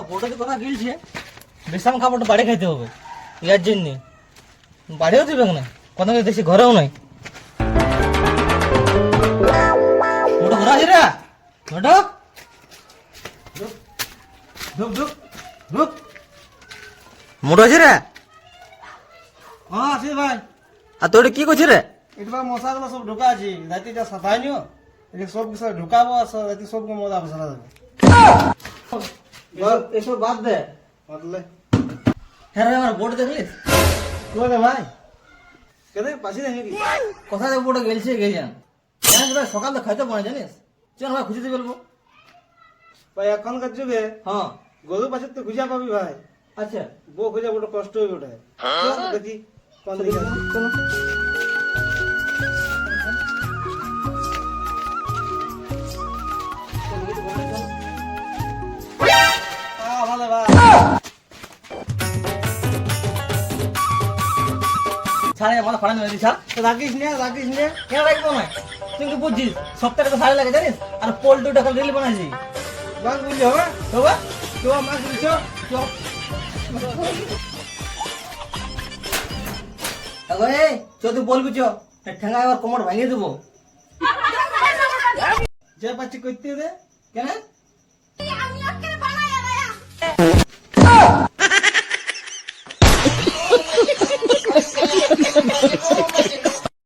বোর্ডে যে কথা গিলছে বিশ্রাম খাবারটা বাড়ি খাইতে হবে ইয়ার জন্য বাড়িও দিবে না কথা দেখছি ঘরেও নাই মোটো ঘোরা আছে রে মোটো মোটো আছে রে হ্যাঁ আছে ভাই। আর তোর কি করছিস রে এটা মশাগুলো সব ঢুকা আছে রাতিটা সাফাই নিও এটা সব কিছু ঢুকাবো আর রাতে সবকে মজা সারা যাবে এসব বাদ দে বদলে হ্যাঁ রে আমার বোর্ড দেখলিস কোনে ভাই কেন পাশে দেখি কি কোথায় বোর্ডে গেলছে গেছিলাম জানিস ভাই সকালে খাইতে পারে জানিস চল ভাই খুঁজে দিয়ে বলবো ভাই এখনকার যুগে হ্যাঁ গরু পাশে তো খুঁজা পাবি ভাই আচ্ছা বউ খুঁজা বড় কষ্ট হয়ে ওঠে চল দেখি কোন দিকে আছে। চলো ভালো ভাই ছাড়ে আমার ফাড়া নিয়ে ছাড় তো রাখিস নে কেন রাখবো না তুই কি বুঝছিস সপ্তাহে তো ভালো লাগে জানিস আর পোল্ট্রি টাকা রিল বানাইছি বাস বুঝলি হবে বাবা তো মাছ দিছ তো এই তুই বলবি চ ঠেঙ্গায় আবার কোমর ভাঙিয়ে দেবো যে পাচ্ছি করতে দে কেন